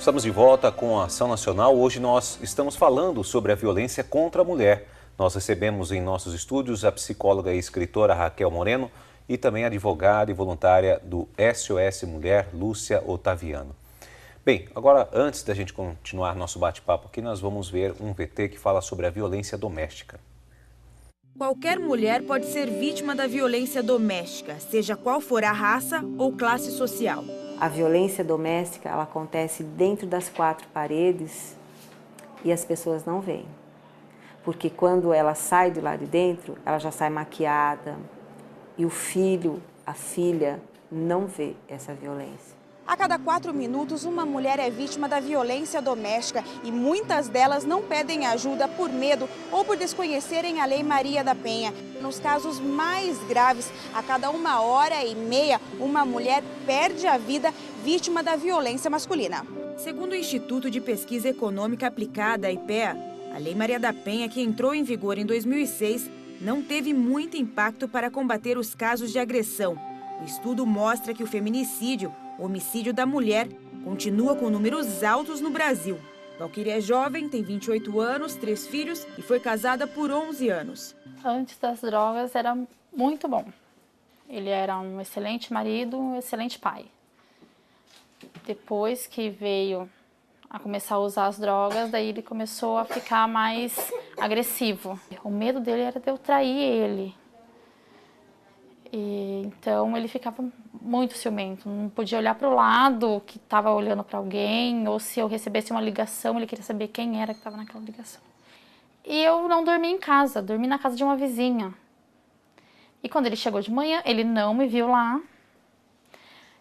Estamos de volta com a Ação Nacional. Hoje nós estamos falando sobre a violência contra a mulher. Nós recebemos em nossos estúdios a psicóloga e escritora Raquel Moreno e também a advogada e voluntária do SOS Mulher, Lúcia Otaviano. Bem, agora antes da gente continuar nosso bate-papo aqui, nós vamos ver um VT que fala sobre a violência doméstica. Qualquer mulher pode ser vítima da violência doméstica, seja qual for a raça ou classe social. A violência doméstica, ela acontece dentro das quatro paredes e as pessoas não veem. Porque quando ela sai de lá de dentro, ela já sai maquiada e o filho, a filha, não vê essa violência. A cada 4 minutos, uma mulher é vítima da violência doméstica e muitas delas não pedem ajuda por medo ou por desconhecerem a Lei Maria da Penha. Nos casos mais graves, a cada 1h30, uma mulher perde a vida vítima da violência masculina. Segundo o Instituto de Pesquisa Econômica Aplicada, IPEA, a Lei Maria da Penha, que entrou em vigor em 2006, não teve muito impacto para combater os casos de agressão. O estudo mostra que o feminicídio, o homicídio da mulher, continua com números altos no Brasil. Valquíria é jovem, tem 28 anos, 3 filhos e foi casada por 11 anos. Antes das drogas era muito bom. Ele era um excelente marido, um excelente pai. Depois que veio a começar a usar as drogas, daí ele começou a ficar mais agressivo. O medo dele era de eu trair ele. E, então ele ficava muito ciumento, não podia olhar para o lado que estava olhando para alguém, ou se eu recebesse uma ligação, ele queria saber quem era que estava naquela ligação. E eu não dormi em casa, dormi na casa de uma vizinha. E quando ele chegou de manhã, ele não me viu lá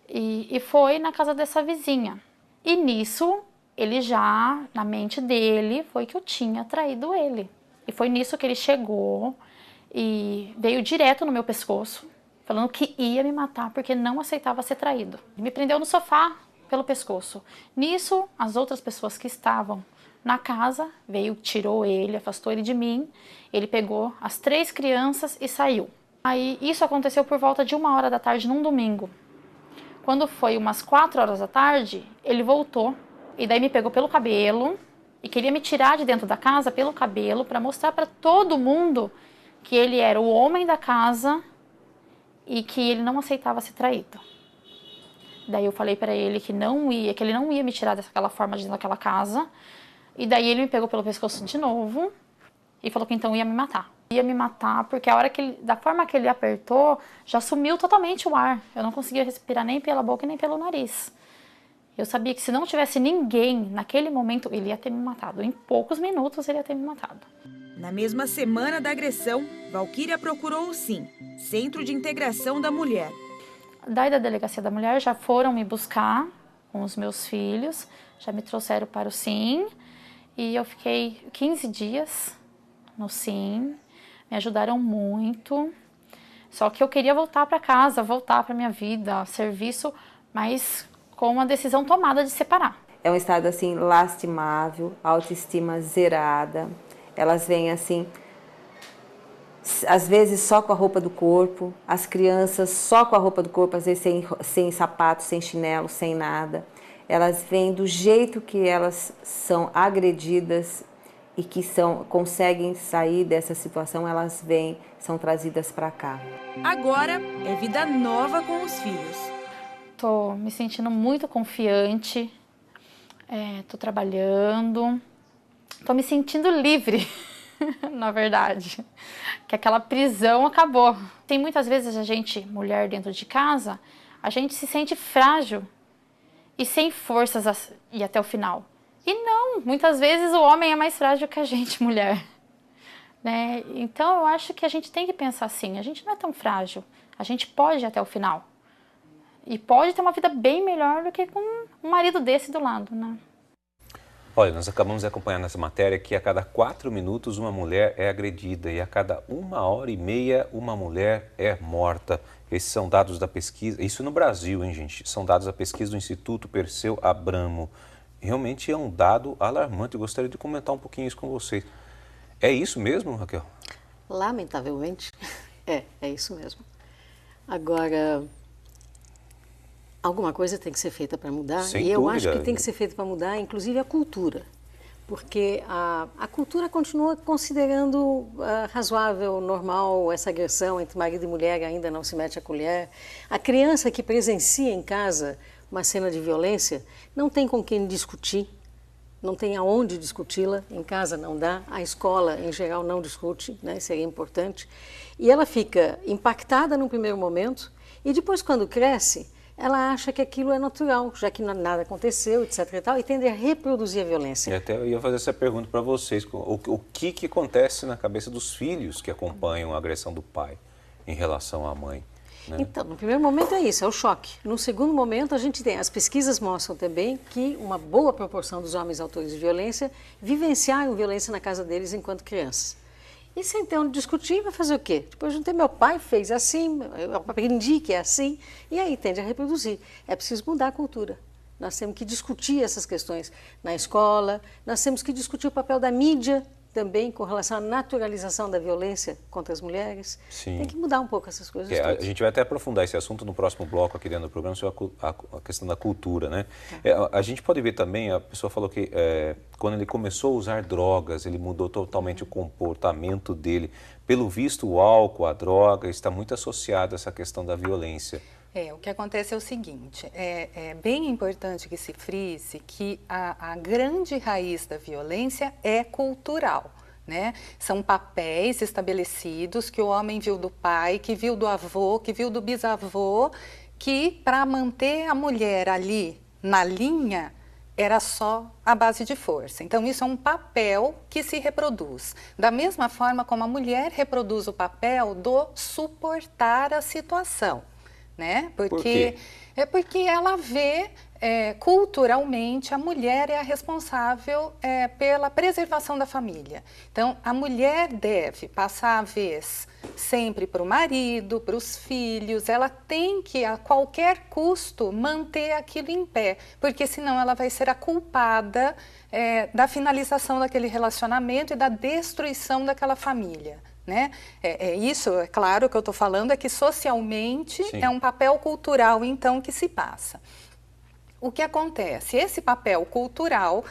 e foi na casa dessa vizinha. E nisso, ele já, na mente dele, foi que eu tinha traído ele. E foi nisso que ele chegou e veio direto no meu pescoço, falando que ia me matar porque não aceitava ser traído. Ele me prendeu no sofá pelo pescoço. Nisso, as outras pessoas que estavam na casa, veio, tirou ele, afastou ele de mim. Ele pegou as 3 crianças e saiu. Aí isso aconteceu por volta de 1h da tarde, num domingo. Quando foi umas 4h da tarde, ele voltou e daí me pegou pelo cabelo e queria me tirar de dentro da casa pelo cabelo para mostrar para todo mundo que ele era o homem da casa e que ele não aceitava ser traído. Daí eu falei para ele que ele não ia me tirar daquela forma de dentro daquela casa. E daí ele me pegou pelo pescoço de novo e falou que então ia me matar. Ia me matar porque da forma que ele apertou, já sumiu totalmente o ar. Eu não conseguia respirar nem pela boca nem pelo nariz. Eu sabia que se não tivesse ninguém naquele momento, ele ia ter me matado. Em poucos minutos ele ia ter me matado. Na mesma semana da agressão, Valquíria procurou o SIM, Centro de Integração da Mulher. Daí da Delegacia da Mulher já foram me buscar com os meus filhos, já me trouxeram para o SIM e eu fiquei 15 dias no SIM, me ajudaram muito. Só que eu queria voltar para casa, voltar para minha vida, serviço, mas com uma decisão tomada de separar. É um estado assim lastimável, autoestima zerada. Elas vêm assim, às vezes só com a roupa do corpo, as crianças só com a roupa do corpo, às vezes sem sapato, sem chinelo, sem nada. Elas vêm do jeito que elas são agredidas e que conseguem sair dessa situação, elas vêm, são trazidas para cá. Agora é vida nova com os filhos. Tô me sentindo muito confiante, tô trabalhando. Tô me sentindo livre, na verdade, que aquela prisão acabou. Tem muitas vezes a gente, mulher dentro de casa, a gente se sente frágil e sem forças a ir até o final. E não, muitas vezes o homem é mais frágil que a gente, mulher. Né? Então eu acho que a gente tem que pensar assim, a gente não é tão frágil, a gente pode ir até o final. E pode ter uma vida bem melhor do que com um marido desse do lado, né? Olha, nós acabamos de acompanhar nessa matéria que a cada 4 minutos uma mulher é agredida e a cada 1h30 uma mulher é morta. Esses são dados da pesquisa, isso no Brasil, hein, gente? São dados da pesquisa do Instituto Perseu Abramo. Realmente é um dado alarmante. Eu gostaria de comentar um pouquinho isso com vocês. É isso mesmo, Raquel? Lamentavelmente, é isso mesmo. Agora, Alguma coisa tem que ser feita para mudar, Sem e eu dúvida. acho que tem que ser feita para mudar, inclusive a cultura, porque a cultura continua considerando razoável, normal, essa agressão entre marido e mulher, ainda não se mete a colher. A criança que presencia em casa uma cena de violência não tem com quem discutir, não tem aonde discuti-la, em casa não dá, a escola em geral não discute, né, seria importante, e ela fica impactada no primeiro momento e depois quando cresce, ela acha que aquilo é natural, já que nada aconteceu, etc. e tal, e tende a reproduzir a violência. E até eu ia fazer essa pergunta para vocês, o que acontece na cabeça dos filhos que acompanham a agressão do pai em relação à mãe? Né? Então, no primeiro momento é isso, é o choque. No segundo momento, a gente tem, as pesquisas mostram também que uma boa proporção dos homens autores de violência vivenciaram violência na casa deles enquanto crianças. E sem ter onde discutir, vai fazer o quê? Depois de um tempo, meu pai fez assim, eu aprendi que é assim, e aí tende a reproduzir. É preciso mudar a cultura. Nós temos que discutir essas questões na escola, nós temos que discutir o papel da mídia também com relação à naturalização da violência contra as mulheres. Sim. Tem que mudar um pouco essas coisas A todas. gente vai até aprofundar esse assunto no próximo bloco aqui dentro do programa, sobre a questão da cultura, né? A gente pode ver também, a pessoa falou que quando ele começou a usar drogas, ele mudou totalmente o comportamento dele. Pelo visto, o álcool, a droga, está muito associado a essa questão da violência. O que acontece é o seguinte, é bem importante que se frise que a grande raiz da violência é cultural, né? São papéis estabelecidos que o homem viu do pai, que viu do avô, que viu do bisavô, que para manter a mulher ali na linha era só a base de força. Então isso é um papel que se reproduz. Da mesma forma como a mulher reproduz o papel do suportar a situação. Né? Por quê? Porque ela vê culturalmente a mulher é a responsável pela preservação da família. Então a mulher deve passar a vez sempre para o marido, para os filhos, ela tem que a qualquer custo manter aquilo em pé, porque senão ela vai ser a culpada da finalização daquele relacionamento e da destruição daquela família. Né? Isso, é claro, que eu estou falando é que socialmente Sim. é um papel cultural, então, que se passa. O que acontece? Esse papel cultural,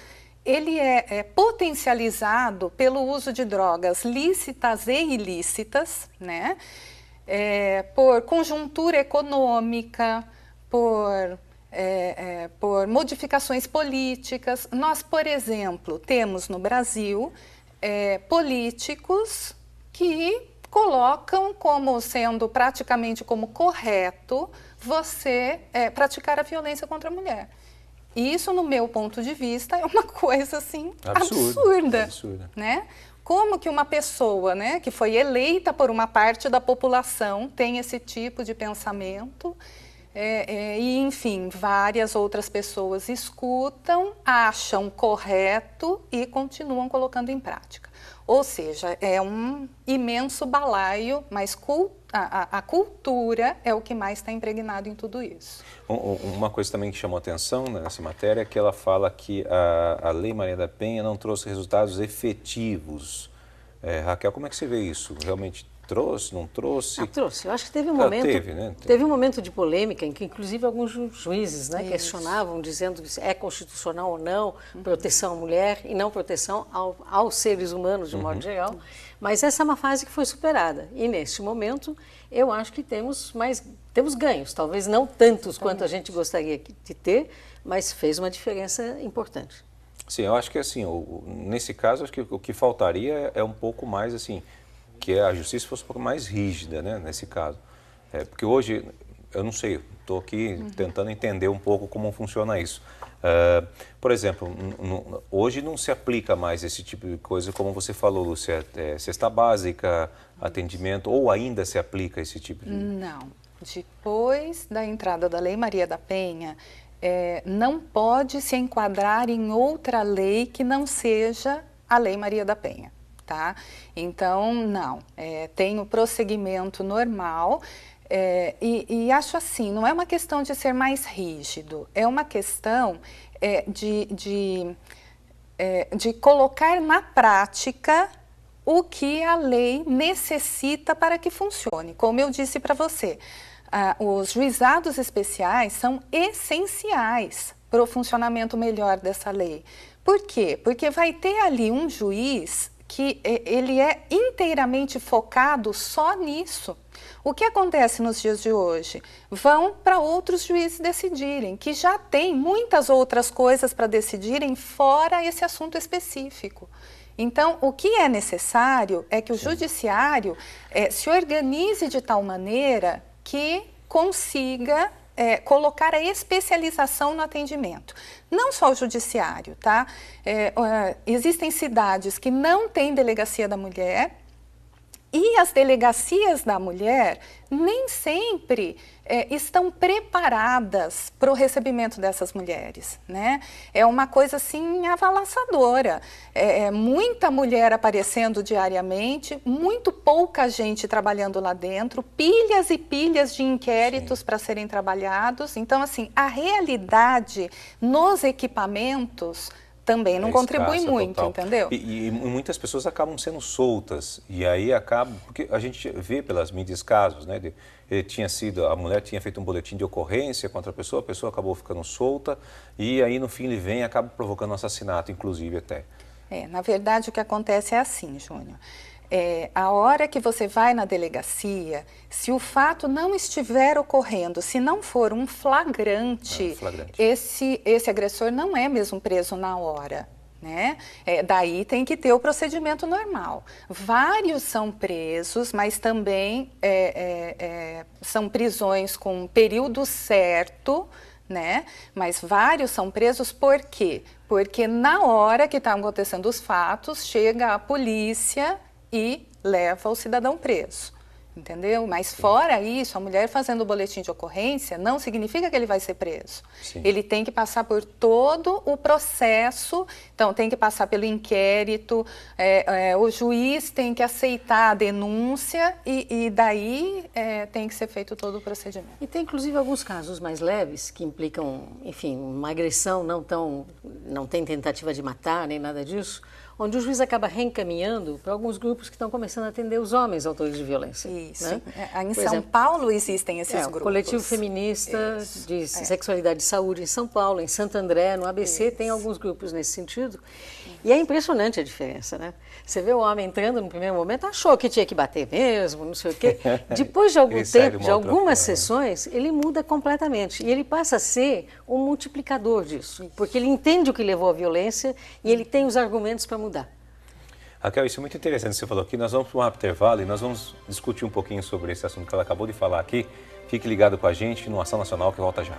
ele é potencializado pelo uso de drogas lícitas e ilícitas, né? Por conjuntura econômica, por modificações políticas. Nós, por exemplo, temos no Brasil políticos que colocam como sendo praticamente como correto você praticar a violência contra a mulher. E isso, no meu ponto de vista, é uma coisa assim absurda. Né? Como que uma pessoa, né, que foi eleita por uma parte da população tem esse tipo de pensamento e, enfim, várias outras pessoas escutam, acham correto e continuam colocando em prática. Ou seja, é um imenso balaio, mas a cultura é o que mais está impregnado em tudo isso. Uma coisa também que chamou atenção nessa matéria é que ela fala que a Lei Maria da Penha não trouxe resultados efetivos. Raquel, como é que você vê isso? Realmente trouxe, não trouxe? Trouxe. Eu acho que teve um momento, teve um momento de polêmica em que, inclusive, alguns juízes, né, questionavam, dizendo que é constitucional ou não proteção à mulher e não proteção aos seres humanos, de modo geral. Mas essa é uma fase que foi superada. E, neste momento, eu acho que temos ganhos. Talvez não tantos quanto a gente gostaria de ter, mas fez uma diferença importante. Sim, eu acho que, assim, nesse caso, acho que o que faltaria é um pouco mais, assim, que a justiça fosse um pouco mais rígida, né, nesse caso. Porque hoje, eu não sei, estou aqui tentando entender um pouco como funciona isso. Por exemplo, hoje não se aplica mais esse tipo de coisa, como você falou, Lúcia, cesta básica, atendimento, ou ainda se aplica esse tipo de... Não. Depois da entrada da Lei Maria da Penha, não pode se enquadrar em outra lei que não seja a Lei Maria da Penha. Tá? Então, não, tem o prosseguimento normal e acho assim, não é uma questão de ser mais rígido, é uma questão de colocar na prática o que a lei necessita para que funcione. Como eu disse para você, os juizados especiais são essenciais para o funcionamento melhor dessa lei. Por quê? Porque vai ter ali um juiz que ele é inteiramente focado só nisso. O que acontece nos dias de hoje? Vão para outros juízes decidirem, que já tem muitas outras coisas para decidirem fora esse assunto específico. Então, o que é necessário é que o judiciário se organize de tal maneira que consiga colocar a especialização no atendimento. Não só o judiciário, tá? Existem cidades que não têm delegacia da mulher e as delegacias da mulher nem sempre estão preparadas para o recebimento dessas mulheres, né? É uma coisa assim avassaladora. Muita mulher aparecendo diariamente, muito pouca gente trabalhando lá dentro, pilhas e pilhas de inquéritos para serem trabalhados. Então, assim, a realidade nos equipamentos também não contribui muito, total. Entendeu? E muitas pessoas acabam sendo soltas, e aí acaba, porque a gente vê pelas mídias casos, né, a mulher tinha feito um boletim de ocorrência contra a pessoa acabou ficando solta, e aí no fim ele vem e acaba provocando um assassinato, inclusive até. Na verdade o que acontece é assim, Júnior. A hora que você vai na delegacia, se o fato não estiver ocorrendo, se não for um flagrante, esse agressor não é mesmo preso na hora, né? Daí tem que ter o procedimento normal. Vários são presos, mas também são prisões com período certo, né? Mas vários são presos por quê? Porque na hora que estão acontecendo os fatos, chega a polícia e leva o cidadão preso, entendeu? Mas fora isso, a mulher fazendo o boletim de ocorrência não significa que ele vai ser preso. Sim. Ele tem que passar por todo o processo, então tem que passar pelo inquérito, o juiz tem que aceitar a denúncia e daí tem que ser feito todo o procedimento. E tem inclusive alguns casos mais leves que implicam, enfim, uma agressão não tem tentativa de matar nem nada disso, onde o juiz acaba reencaminhando para alguns grupos que estão começando a atender os homens autores de violência. Isso. Né? Em São Paulo existem esses grupos. O Coletivo Feminista de Sexualidade e Saúde em São Paulo, em Santo André, no ABC, tem alguns grupos nesse sentido. E é impressionante a diferença, né? Você vê o homem entrando no primeiro momento, achou que tinha que bater mesmo, não sei o quê. Depois de algum tempo, de algumas sessões, ele muda completamente. E ele passa a ser um multiplicador disso. Porque ele entende o que levou à violência e ele tem os argumentos para mudar. Raquel, isso é muito interessante, você falou aqui. Nós vamos para um rápido intervalo e nós vamos discutir um pouquinho sobre esse assunto que ela acabou de falar aqui. Fique ligado com a gente no Ação Nacional, que volta já.